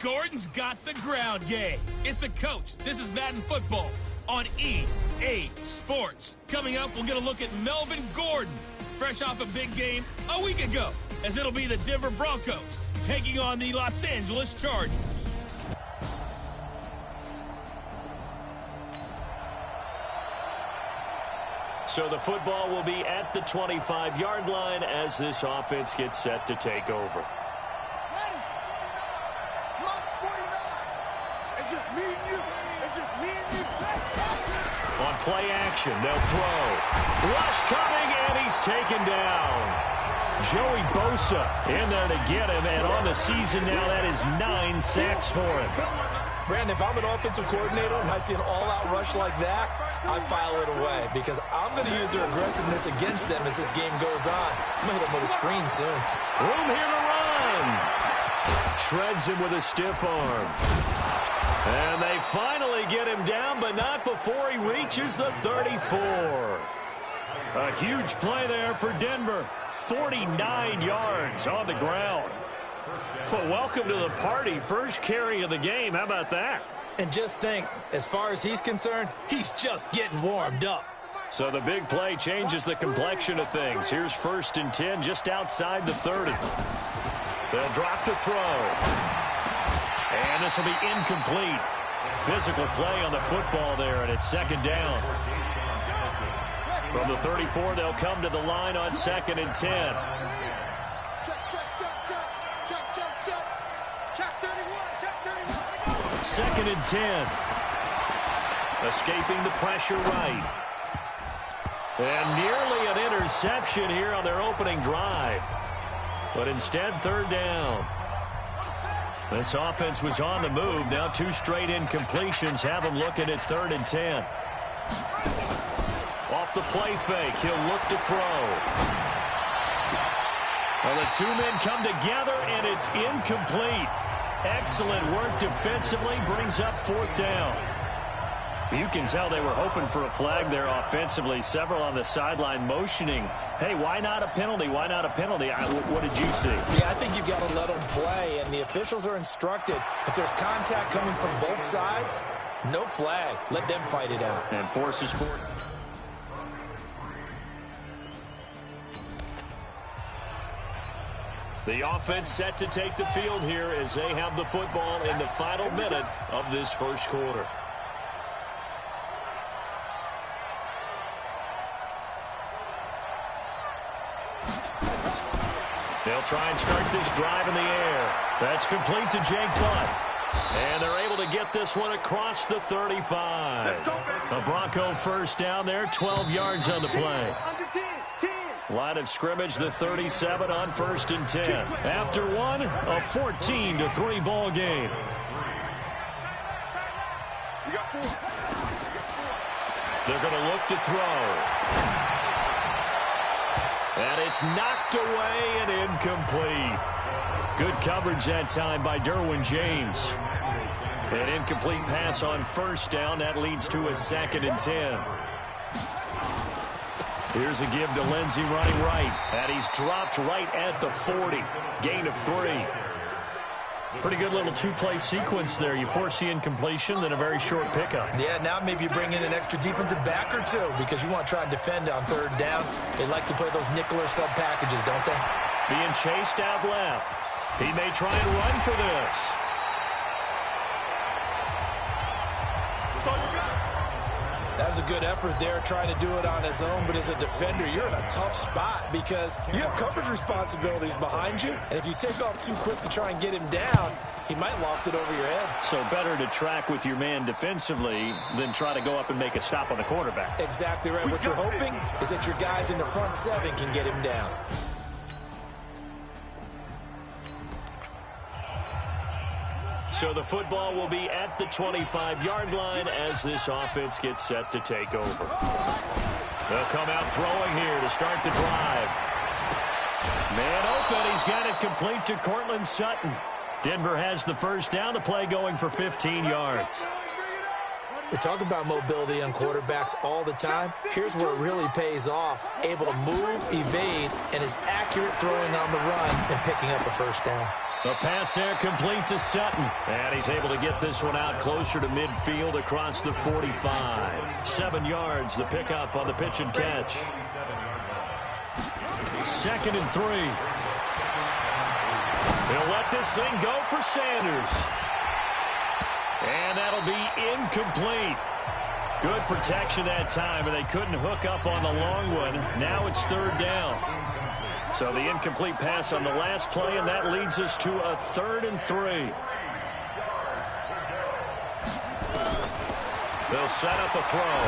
Gordon's got the ground game. It's the coach. This is Madden Football on EA Sports. Coming up, we'll get a look at Melvin Gordon, fresh off a big game a week ago, as it'll be the Denver Broncos taking on the Los Angeles Chargers. So the football will be at the 25-yard line as this offense gets set to take over. On play action, they'll throw. Rush coming, and he's taken down. Joey Bosa in there to get him, and on the season now, that is 9 sacks for him. Brandon, if I'm an offensive coordinator and I see an all-out rush like that, I file it away because I'm going to use their aggressiveness against them as this game goes on. I'm going to hit them with a screen soon. Room here to run. Shreds him with a stiff arm. And they finally get him down, but not before he reaches the 34. A huge play there for Denver. 49 yards on the ground. Well, welcome to the party. First carry of the game. How about that? And just think, as far as he's concerned, he's just getting warmed up. So the big play changes the complexion of things. Here's 1st and 10 just outside the 30. They'll drop to throw. And this will be incomplete. Physical play on the football there, and it's 2nd down. From the 34, they'll come to the line on 2nd and 10. Second and 10. Escaping the pressure right. And nearly an interception here on their opening drive. But instead, 3rd down. This offense was on the move. Now 2 straight incompletions have them looking at 3rd and 10. Off the play fake, he'll look to throw. Well, the 2 men come together, and it's incomplete. Excellent work defensively, brings up 4th down. You can tell they were hoping for a flag there offensively. Several on the sideline motioning, hey, why not a penalty? Why not a penalty? What did you see? Yeah, I think you've got to let them play, and the officials are instructed. If there's contact coming from both sides, no flag. Let them fight it out. And forces forward. The offense set to take the field here as they have the football in the final minute of this first quarter. They'll try and start this drive in the air. That's complete to Jake Butt. And they're able to get this one across the 35. A Bronco first down there, 12 yards on the play. Line of scrimmage, the 37 on 1st and 10. After one, a 14-3 ball game. They're going to look to throw. And it's knocked away and incomplete. Good coverage that time by Derwin James. An incomplete pass on 1st down. That leads to a 2nd and 10. Here's a give to Lindsey running right. And he's dropped right at the 40. Gain of 3. Pretty good little 2-play sequence there. You force the incompletion, then a very short pickup. Yeah, now maybe you bring in an extra defensive back or 2 because you want to try and defend on 3rd down. They like to play those nickel or sub packages, don't they? Being chased out left. He may try and run for this. That was a good effort there, trying to do it on his own, but as a defender, you're in a tough spot because you have coverage responsibilities behind you, and if you take off too quick to try and get him down, he might loft it over your head. So better to track with your man defensively than try to go up and make a stop on the quarterback. Exactly right. What you're hoping is that your guys in the front 7 can get him down. So the football will be at the 25-yard line as this offense gets set to take over. They'll come out throwing here to start the drive. Man open, he's got it complete to Cortland Sutton. Denver has the 1st down, the play going for 15 yards. We talk about mobility on quarterbacks all the time. Here's where it really pays off. Able to move, evade, and is accurate throwing on the run and picking up a 1st down. The pass there complete to Sutton. And he's able to get this one out closer to midfield across the 45. 7 yards, the pickup on the pitch and catch. 2nd and 3. He'll let this thing go for Sanders. And that'll be incomplete. Good protection that time, and they couldn't hook up on the long one. Now it's 3rd down. So the incomplete pass on the last play, and that leads us to a 3rd and 3. They'll set up a throw.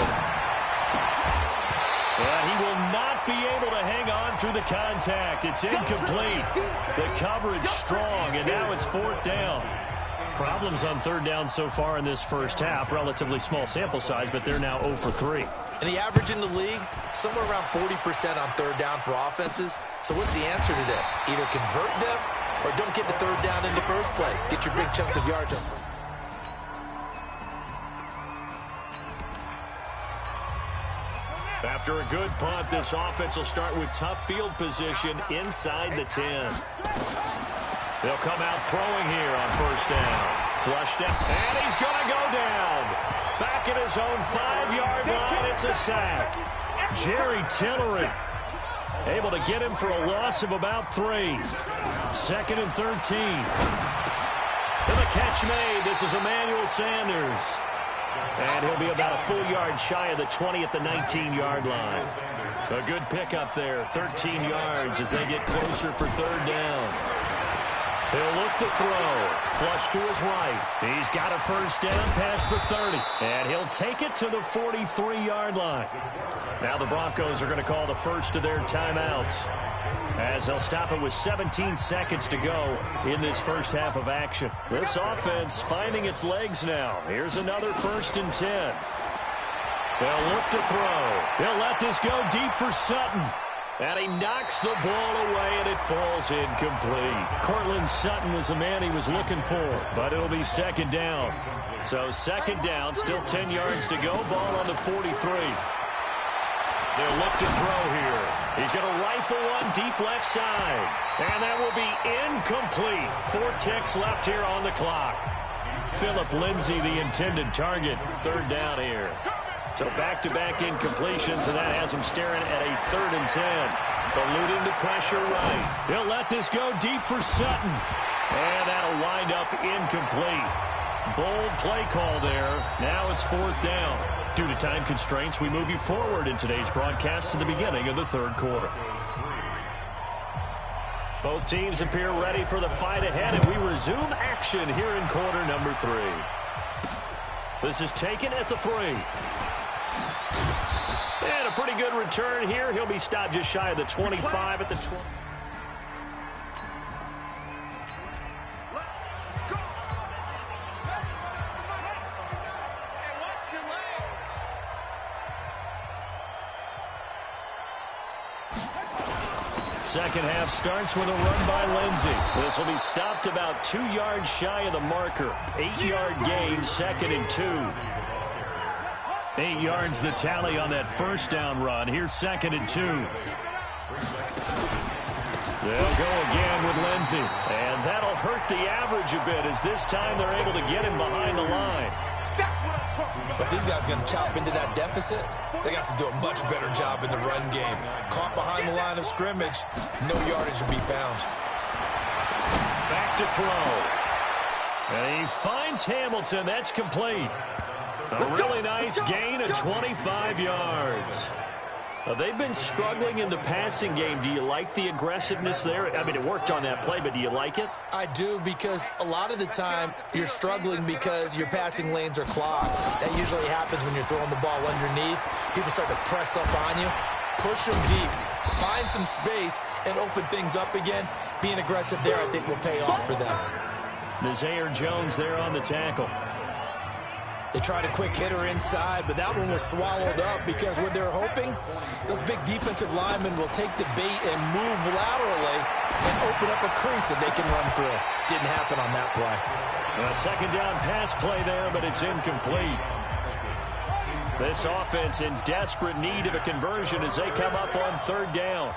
And he will not be able to hang on through the contact. It's incomplete. The coverage strong, and now it's 4th down. Problems on 3rd down so far in this first half. Relatively small sample size, but they're now 0 for 3. And the average in the league, somewhere around 40% on 3rd down for offenses. So what's the answer to this? Either convert them or don't get the 3rd down in the first place. Get your big chunks of yards up. After a good punt, this offense will start with tough field position inside the 10. They'll come out throwing here on 1st down. Flushed out, and he's going to go down. Back at his own 5-yard line, it's a sack. Jerry Tillery able to get him for a loss of about 3. 2nd and 13. And the catch made. This is Emmanuel Sanders. And he'll be about a full yard shy of the 20 at the 19-yard line. A good pickup there, 13 yards as they get closer for 3rd down. He'll look to throw. Flush to his right. He's got a 1st down past the 30. And he'll take it to the 43-yard line. Now the Broncos are going to call the first of their timeouts, as they'll stop it with 17 seconds to go in this first half of action. This offense finding its legs now. Here's another 1st and 10. They'll look to throw. He'll let this go deep for Sutton. And he knocks the ball away, and it falls incomplete. Cortland Sutton was the man he was looking for, but it'll be 2nd down. So 2nd down, still 10 yards to go. Ball on the 43. They'll look to throw here. He's going to rifle one deep left side. And that will be incomplete. 4 ticks left here on the clock. Phillip Lindsay, the intended target. 3rd down here. So back-to-back incompletions, and that has him staring at a 3rd and 10. Eluding the pressure right. He'll let this go deep for Sutton. And that'll wind up incomplete. Bold play call there. Now it's 4th down. Due to time constraints, we move you forward in today's broadcast to the beginning of the 3rd quarter. Both teams appear ready for the fight ahead, and we resume action here in quarter number 3. This is taken at the 3. And a pretty good return here. He'll be stopped just shy of the 25 at the 20. Second half starts with a run by Lindsay. This will be stopped about 2 yards shy of the marker. 8-yard gain, 2nd and 2. 8 yards the tally on that 1st down run. Here's 2nd and 2. They'll go again with Lindsay. And that'll hurt the average a bit, as this time they're able to get him behind the line. But these guys are going to chop into that deficit. They got to do a much better job in the run game. Caught behind the line of scrimmage, no yardage to be found. Back to throw. And he finds Hamilton. That's complete. A really nice gain of 25 yards. They've been struggling in the passing game. Do you like the aggressiveness there? I mean, it worked on that play, but do you like it? I do, because a lot of the time you're struggling because your passing lanes are clogged. That usually happens when you're throwing the ball underneath. People start to press up on you. Push them deep. Find some space and open things up again. Being aggressive there, I think, will pay off for them. Nazaire Jones there on the tackle. They tried a quick hitter inside, but that one was swallowed up, because what they're hoping, those big defensive linemen will take the bait and move laterally and open up a crease that they can run through. Didn't happen on that play. A 2nd down pass play there, but it's incomplete. This offense in desperate need of a conversion as they come up on 3rd down.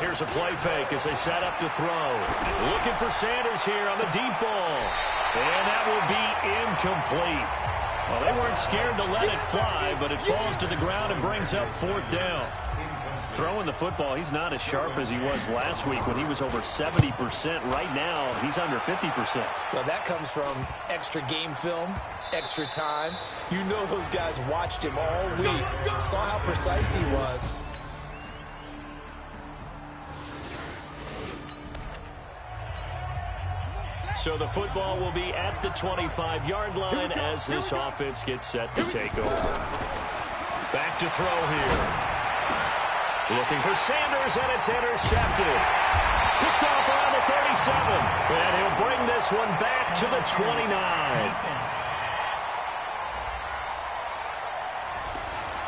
Here's a play fake as they set up to throw. Looking for Sanders here on the deep ball. And that will be incomplete. Well, they weren't scared to let it fly, but it falls to the ground and brings up 4th down. Throwing the football, he's not as sharp as he was last week when he was over 70%. Right now, he's under 50%. Well, that comes from extra game film, extra time. You know those guys watched him all week, saw how precise he was. So the football will be at the 25-yard line as this offense gets set to take over. Back to throw here. Looking for Sanders, and it's intercepted. Picked off around the 37. And he'll bring this one back to the 29.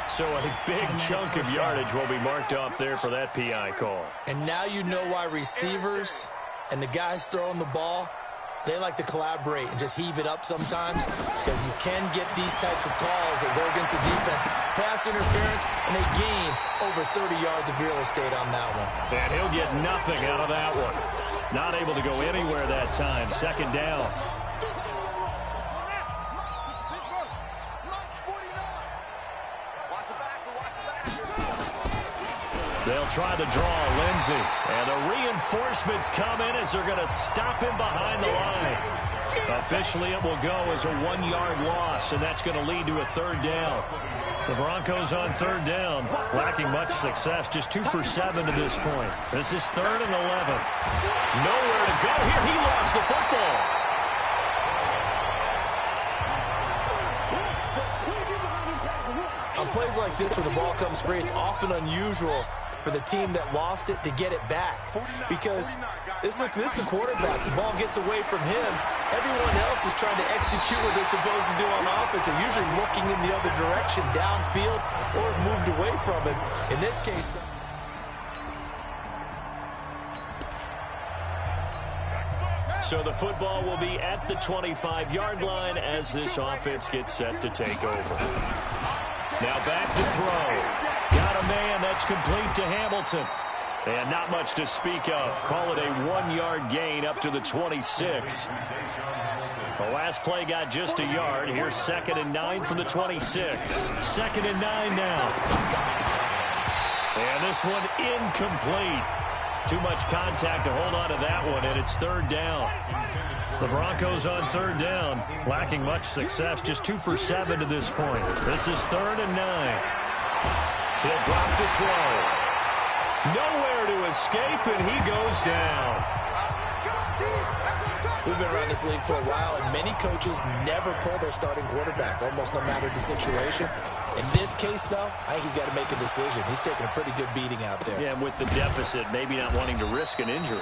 So a big chunk of yardage will be marked off there for that PI call. And now you know why receivers and the guys throwing the ball, they like to collaborate and just heave it up sometimes, because you can get these types of calls that go against the defense. Pass interference, and they gain over 30 yards of real estate on that one. And he'll get nothing out of that one. Not able to go anywhere that time. 2nd down. They'll try the draw, Lindsey. And the reinforcements come in as they're going to stop him behind the line. Officially, it will go as a 1-yard loss, and that's going to lead to a 3rd down. The Broncos on 3rd down, lacking much success, just 2 for 7 to this point. This is 3rd and 11. Nowhere to go here. He lost the football. On plays like this where the ball comes free, it's often unusual for the team that lost it to get it back, because this is the quarterback. The ball gets away from him. Everyone else is trying to execute what they're supposed to do on offense. They're usually looking in the other direction, downfield, or moved away from it. In this case, so the football will be at the 25-yard line as this offense gets set to take over. Now back to throw. Got a man that's complete to Hamilton. And not much to speak of. Call it a 1-yard gain up to the 26. The last play got just a yard. Here's 2nd and 9 from the 26. 2nd and 9 now. And this one incomplete. Too much contact to hold on to that one, and it's 3rd down. The Broncos on 3rd down, lacking much success, just 2 for 7 to this point. This is 3rd and 9. He'll drop to throw. Nowhere to escape, and he goes down. We've been around this league for a while, and many coaches never pull their starting quarterback, almost no matter the situation. In this case, though, I think he's got to make a decision. He's taking a pretty good beating out there. Yeah, and with the deficit, maybe not wanting to risk an injury.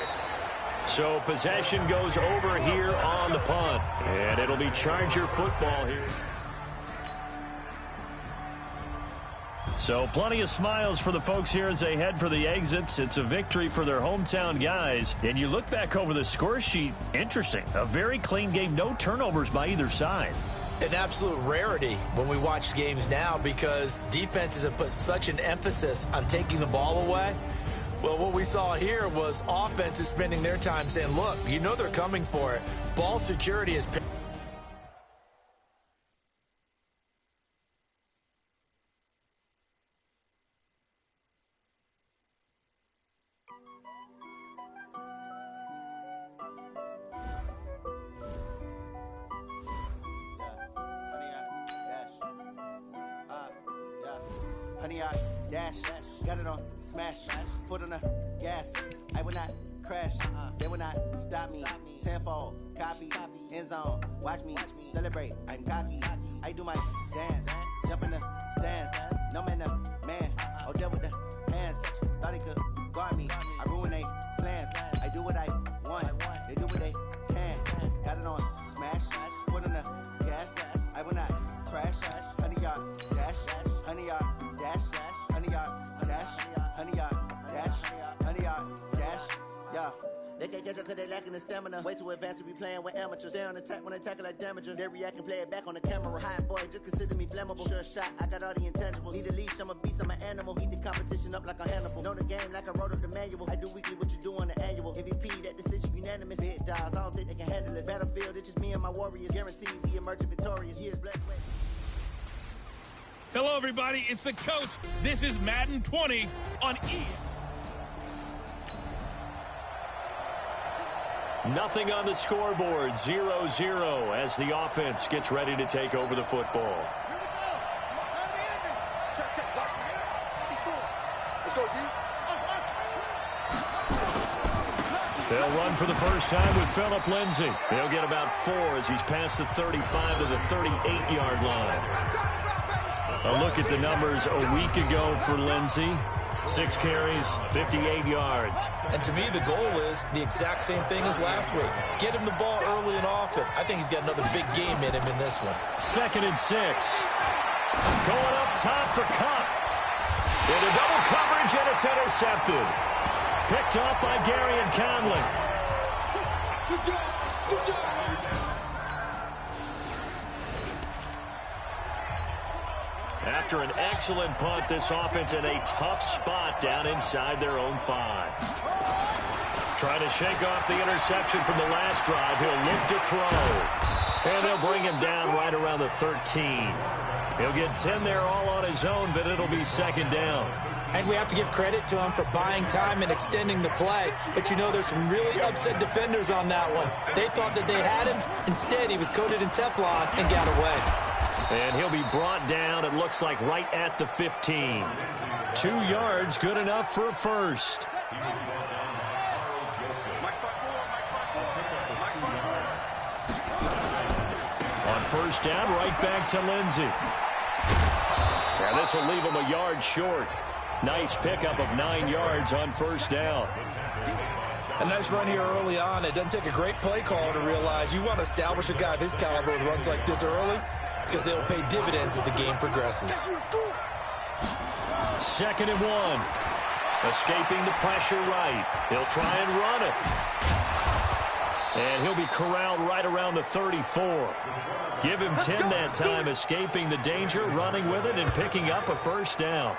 So possession goes over here on the punt, and it'll be Charger football here. So plenty of smiles for the folks here as they head for the exits. It's a victory for their hometown guys. And you look back over the score sheet, interesting. A very clean game, no turnovers by either side. An absolute rarity when we watch games now, because defenses have put such an emphasis on taking the ball away. Well, what we saw here was offenses spending their time saying, look, you know they're coming for it. Ball security is... Honey, I dash, got it on smash, foot on the gas. I will not crash, they will not stop me. Tenfold, copy, end zone, watch me celebrate. I'm cocky, I do my dance, jump in the stands. No man, no man, oh deal with the hands. Thought he could guard me, I ruin they plans. I do what I want, they do what they can. Got it on smash, foot on the gas. I will not crash, honey, y'all dash, honey, y'all dash, honey, y'all dash, honey, y'all dash, honey, y'all dash, yeah. They can't catch up 'cause they lacking the stamina. Way too advanced to be playing with amateurs. Stay on attack when they tackle like damager. They react and play it back on the camera. Hot boy, just consider me flammable. Sure shot, I got all the intangibles. Need a leash, I'm a beast, I'm an animal. Heat the competition up like a Hannibal. Know the game like I wrote up the manual. I do weekly what you do on the annual. MVP, that decision unanimous. Big dogs, I don't think they can handle it. Battlefield, it's just me and my warriors. Guaranteed we emerging victorious. Years blessed with. Hello, everybody. It's the coach. This is Madden 20 on E. Nothing on the scoreboard, 0-0 as the offense gets ready to take over the football. They'll run for the first time with Phillip Lindsay. They'll get about 4 as he's past the 35 to the 38-yard line. A look at the numbers a week ago for Lindsay. 6 carries, 58 yards. And to me, the goal is the exact same thing as last week. Get him the ball early and often. I think he's got another big game in him in this one. 2nd and 6. Going up top for Cup. Into double coverage, and it's intercepted. Picked off by Gary and Conley. After an excellent punt, this offense in a tough spot down inside their own 5. Trying to shake off the interception from the last drive. He'll look to throw. And they'll bring him down right around the 13. He'll get 10 there all on his own, but it'll be 2nd down. And we have to give credit to him for buying time and extending the play. But, you know, there's some really upset defenders on that one. They thought that they had him. Instead, he was coated in Teflon and got away. And he'll be brought down, it looks like, right at the 15. 2 yards, good enough for a first. On first down, right back to Lindsay. Now this will leave him a yard short. Nice pickup of 9 yards on first down. A nice run here early on. It doesn't take a great play call to realize you want to establish a guy of his caliber with runs like this early, because they'll pay dividends as the game progresses. 2nd and 1. Escaping the pressure right. He'll try and run it. And he'll be corralled right around the 34. Give him 10 that time, escaping the danger, running with it, and picking up a first down.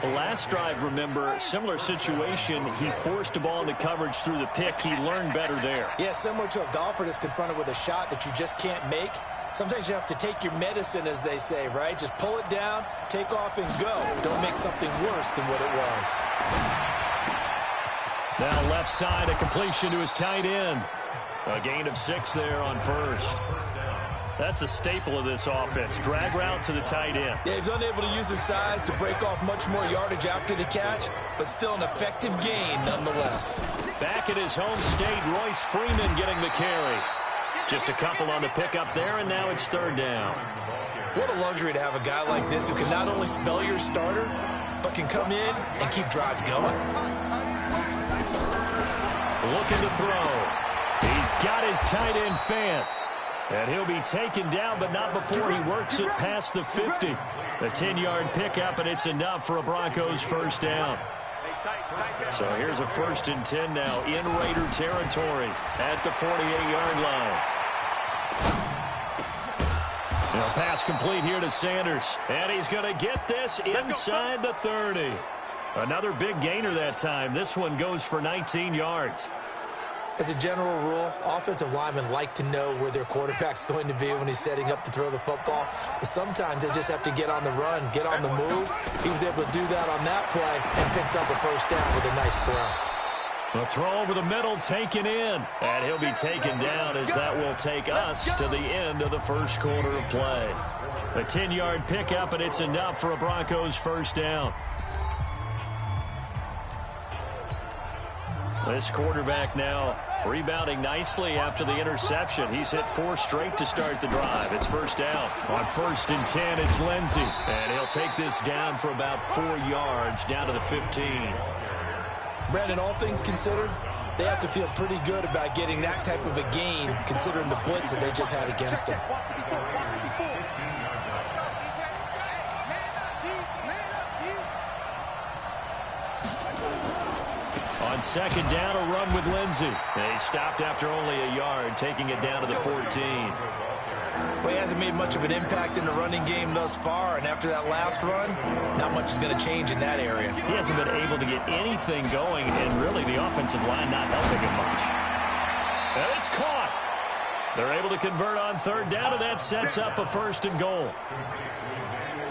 The last drive, remember, similar situation. He forced the ball into coverage through the pick. He learned better there. Yeah, similar to a golfer that's confronted with a shot that you just can't make. Sometimes you have to take your medicine, as they say, right? Just pull it down, take off, and go. Don't make something worse than what it was. Now left side, a completion to his tight end. A gain of 6 there on first. That's a staple of this offense. Drag route to the tight end. Yeah, he's unable to use his size to break off much more yardage after the catch, but still an effective gain nonetheless. Back at his home state, Royce Freeman getting the carry. Just a couple on the pickup there, and now it's 3rd down. What a luxury to have a guy like this who can not only spell your starter, but can come in and keep drives going. Looking to throw. He's got his tight end Fant. And he'll be taken down, but not before he works it past the 50. A 10-yard pickup, and it's enough for a Broncos first down. So here's a 1st and 10 now in Raider territory at the 48-yard line. Now pass complete here to Sanders. And he's going to get this inside the 30. Another big gainer that time. This one goes for 19 yards. As a general rule, offensive linemen like to know where their quarterback's going to be when he's setting up to throw the football. But sometimes they just have to get on the run, get on the move. He was able to do that on that play and picks up a first down with a nice throw. A throw over the middle taken in. And he'll be taken down as that will take us to the end of the first quarter of play. A 10-yard pickup, and it's enough for a Broncos first down. This quarterback now rebounding nicely after the interception. He's hit 4 straight to start the drive. It's first down. On 1st and 10, it's Lindsay. And he'll take this down for about 4 yards, down to the 15. Brandon, all things considered, they have to feel pretty good about getting that type of a gain, considering the blitz that they just had against them. On On second down, a run with Lindsey. They stopped after only a yard, taking it down to the 14. Well, he hasn't made much of an impact in the running game thus far, and after that last run, not much is going to change in that area. He hasn't been able to get anything going, and really the offensive line not helping him much. And it's caught. They're able to convert on third down, and that sets up a 1st and goal.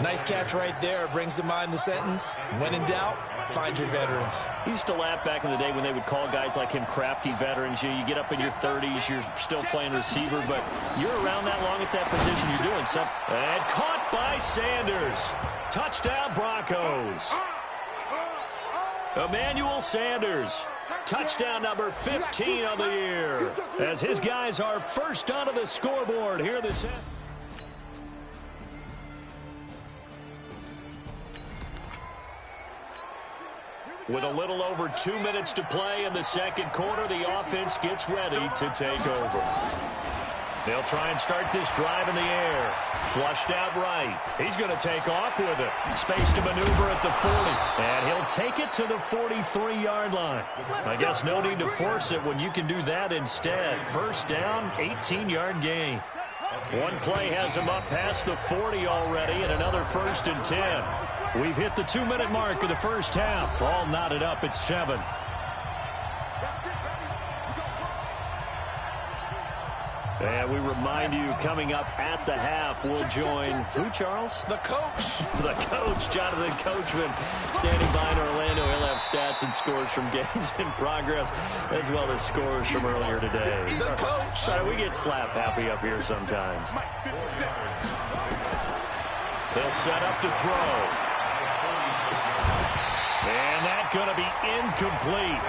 Nice catch right there. Brings to mind the sentence, when in doubt, find your veterans. He used to laugh back in the day when they would call guys like him crafty veterans. You get up in your 30s, you're still playing receiver, but you're around that long at that position, you're doing something. And caught by Sanders. Touchdown, Broncos. Emmanuel Sanders. Touchdown number 15 on the year. As his guys are first onto the scoreboard here this afternoon. With a little over 2 minutes to play in the second quarter, the offense gets ready to take over. They'll try and start this drive in the air. Flushed out right. He's going to take off with it. Space to maneuver at the 40. And he'll take it to the 43-yard line. I guess no need to force it when you can do that instead. First down, 18-yard gain. One play has him up past the 40 already, and another 1st and 10. We've hit the 2-minute mark of the first half. All knotted up at 7. And we remind you, coming up at the half, we'll join who, Charles? The coach. The coach, Jonathan Coachman, standing by in Orlando. He'll have stats and scores from games in progress, as well as scores from earlier today. The coach. Sorry, we get slap happy up here sometimes. They'll set up to throw. And that's going to be incomplete.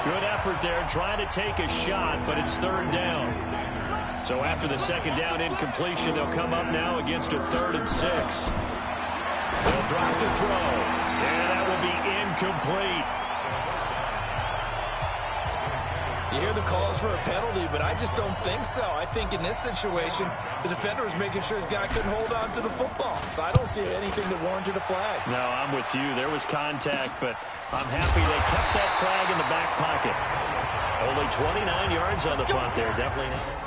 Good effort there, trying to take a shot, but it's 3rd down. So after the second down incompletion, they'll come up now against a 3rd and 6. They'll drop the throw, and that will be incomplete. You hear the calls for a penalty, but I just don't think so. I think in this situation, the defender was making sure his guy couldn't hold on to the football. So I don't see anything that warranted a flag. No, I'm with you. There was contact, but I'm happy they kept that flag in the back pocket. Only 29 yards on the punt there. Definitely not.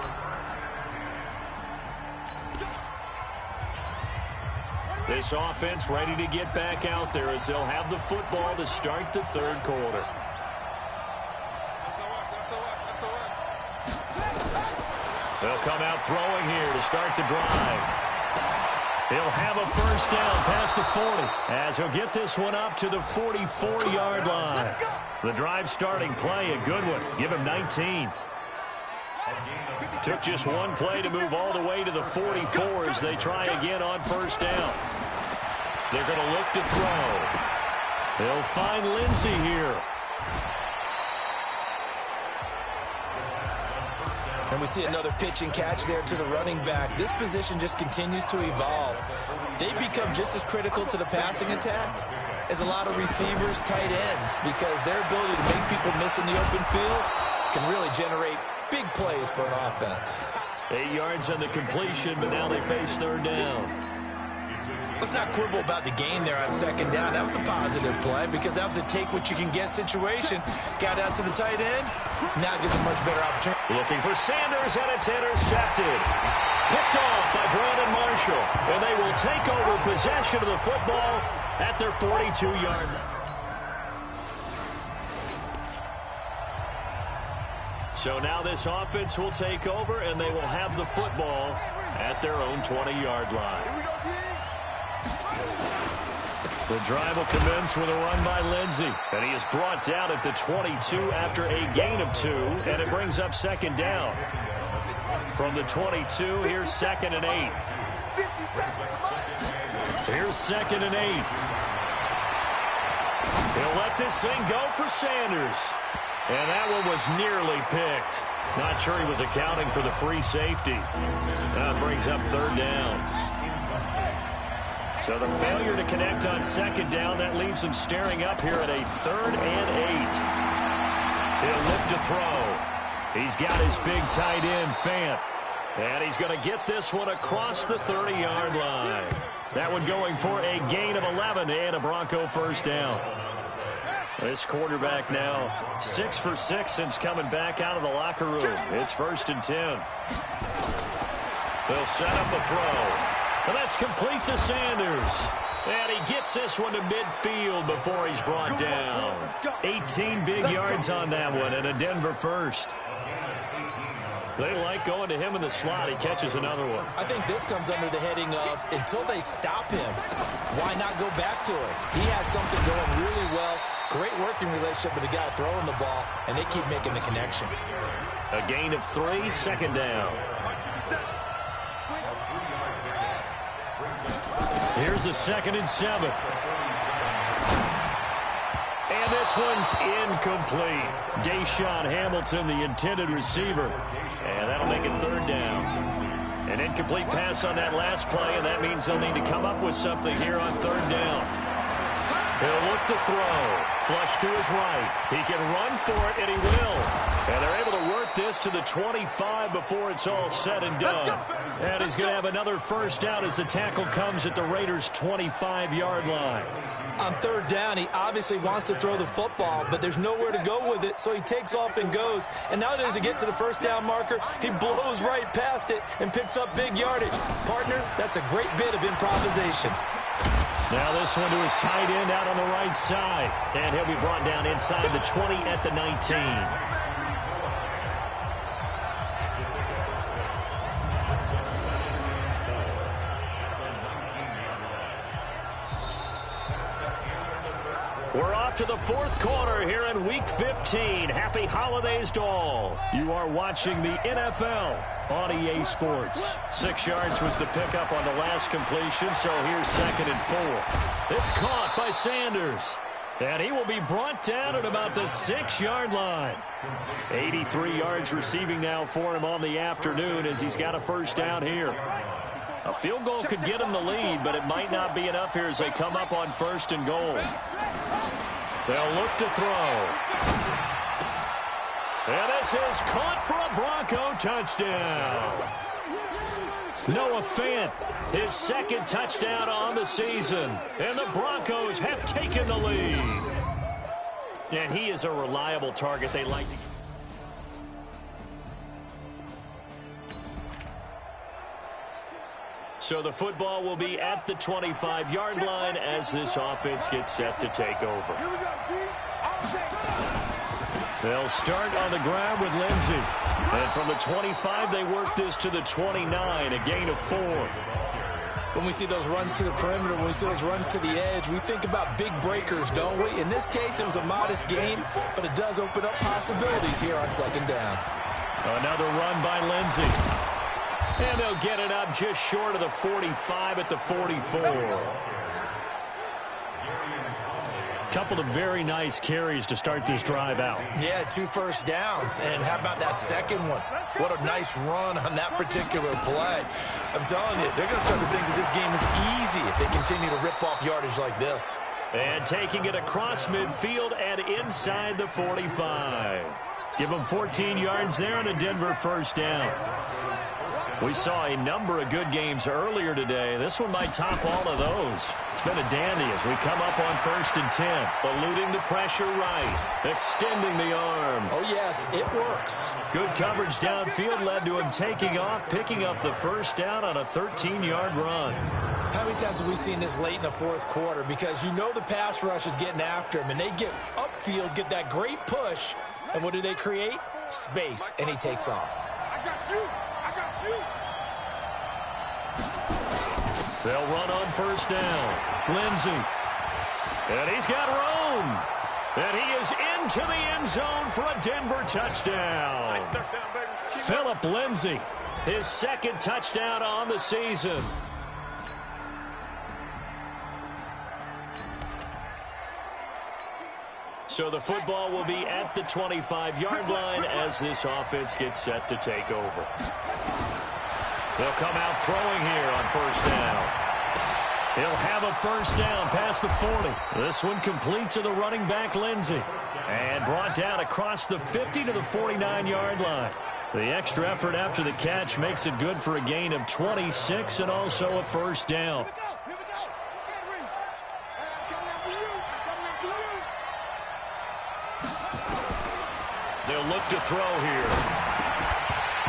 This offense ready to get back out there as they'll have the football to start the 3rd quarter. They'll come out throwing here to start the drive. He'll have a 1st down past the 40 as he'll get this one up to the 44-yard line. The drive starting play, a good one. Give him 19. Took just one play to move all the way to the 44 as they try again on 1st down. They're going to look to throw. They'll find Lindsey here. And we see another pitch and catch there to the running back. This position just continues to evolve. They become just as critical to the passing attack as a lot of receivers, tight ends, because their ability to make people miss in the open field can really generate big plays for an offense. 8 yards on the completion, but now they face 3rd down. Let's not quibble about the gain there on 2nd down. That was a positive play because that was a take-what-you-can-get situation. Got out to the tight end. Now gives a much better opportunity. Looking for Sanders, and it's intercepted. Picked off by Brandon Marshall. And they will take over possession of the football at their 42-yard line. So now this offense will take over, and they will have the football at their own 20-yard line. The drive will commence with a run by Lindsey. And he is brought down at the 22 after a gain of 2. And it brings up 2nd down. From the 22, here's 2nd and 8. Here's 2nd and 8. He'll let this thing go for Sanders. And that one was nearly picked. Not sure he was accounting for the free safety. That brings up 3rd down. So the failure to connect on 2nd down, that leaves him staring up here at a 3rd and 8. He'll look to throw. He's got his big tight end, Fant. And he's going to get this one across the 30-yard line. That one going for a gain of 11 and a Bronco 1st down. This quarterback now 6 for 6 since coming back out of the locker room. It's 1st and 10. They'll set up a throw. And that's complete to Sanders. And he gets this one to midfield before he's brought down. 18 big yards on that one, and a Denver first. They like going to him in the slot. He catches another one. I think this comes under the heading of until they stop him, why not go back to it? He has something going really well. Great working relationship with the guy throwing the ball, and they keep making the connection. A gain of 3, 2nd down. Here's a 2nd and 7. And this one's incomplete. Deshaun Hamilton, the intended receiver. And that'll make it 3rd down. An incomplete pass on that last play, and that means they'll need to come up with something here on 3rd down. He'll look to throw. Flush to his right. He can run for it, and he will. And they're able to work this to the 25 before it's all said and done. And he's going to have another 1st down as the tackle comes at the Raiders' 25-yard line. On 3rd down, he obviously wants to throw the football, but there's nowhere to go with it, so he takes off and goes. And now as he gets to the 1st down marker, he blows right past it and picks up big yardage. Partner, that's a great bit of improvisation. Now this one to his tight end out on the right side. And he'll be brought down inside the 20 at the 19. We're off to the 4th quarter here in Week 15. Happy holidays to all. You are watching the NFL on EA Sports. 6 yards was the pickup on the last completion, so here's 2nd and 4. It's caught by Sanders. And he will be brought down at about the 6-yard line. 83 yards receiving now for him on the afternoon as he's got a 1st down here. A field goal could get him the lead, but it might not be enough here as they come up on 1st and goal. They'll look to throw. And this is caught for a Bronco touchdown. Noah Fant, his 2nd touchdown on the season. And the Broncos have taken the lead. And he is a reliable target they like to get. So the football will be at the 25-yard line as this offense gets set to take over. They'll start on the ground with Lindsey. And from the 25, they work this to the 29, a gain of 4. When we see those runs to the perimeter, when we see those runs to the edge, we think about big breakers, don't we? In this case, it was a modest game, but it does open up possibilities here on 2nd down. Another run by Lindsey. And they'll get it up just short of the 45 at the 44. Couple of very nice carries to start this drive out. Yeah, 2 1st downs. And how about that 2nd one? What a nice run on that particular play. I'm telling you, they're going to start to think that this game is easy if they continue to rip off yardage like this. And taking it across midfield and inside the 45. Give them 14 yards there and a Denver 1st down. We saw a number of good games earlier today. This one might top all of those. It's been a dandy as we come up on 1st and 10. Eluding the pressure right. Extending the arm. Oh, yes, it works. Good coverage downfield led to him taking off, picking up the 1st down on a 13-yard run. How many times have we seen this late in the 4th quarter? Because you know the pass rush is getting after him, and they get upfield, get that great push, and what do they create? Space, and he takes off. I got you. They'll run on 1st down. Lindsey. And he's got room. And he is into the end zone for a Denver touchdown. Nice touchdown, baby. Phillip Lindsey, his 2nd touchdown on the season. So the football will be at the 25-yard line as this offense gets set to take over. They'll come out throwing here on 1st down. He'll have a 1st down past the 40. This one complete to the running back, Lindsey. And brought down across the 50 to the 49-yard line. The extra effort after the catch makes it good for a gain of 26 and also a 1st down. Here we go. Get Reese. I'm coming after you. will look to throw here.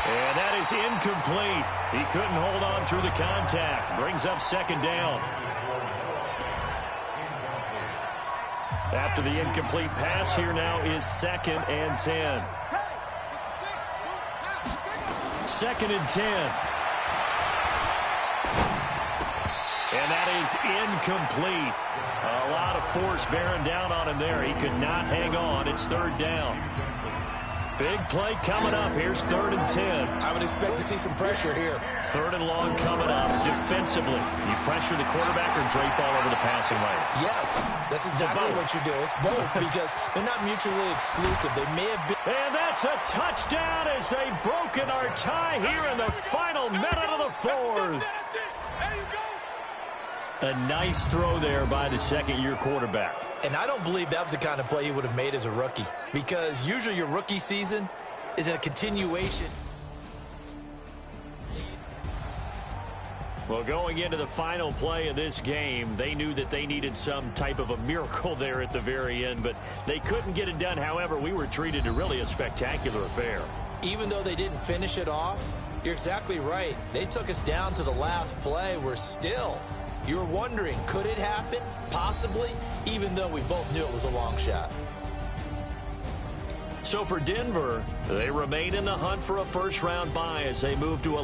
And that is incomplete. He couldn't hold on through the contact. Brings up second down. After the incomplete pass, here now is 2nd and 10. 2nd and 10. And that is incomplete. A lot of force bearing down on him there. He could not hang on. It's 3rd down. Big play coming up. Here's 3rd and 10. I would expect to see some pressure here. 3rd and long coming up. Defensively, you pressure the quarterback or drape all over the passing lane? Yes, that's exactly what you do. It's both because they're not mutually exclusive. They may have been. And that's a touchdown as they've broken our tie here in the final minute of the 4th. A nice throw there by the second-year quarterback. And I don't believe that was the kind of play he would have made as a rookie, because usually your rookie season is a continuation. Well, going into the final play of this game, they knew that they needed some type of a miracle there at the very end, but they couldn't get it done. However, we were treated to really a spectacular affair. Even though they didn't finish it off, you're exactly right. They took us down to the last play. We're still... You were wondering, could it happen? Possibly, even though we both knew it was a long shot. So for Denver, they remain in the hunt for a first-round bye as they move to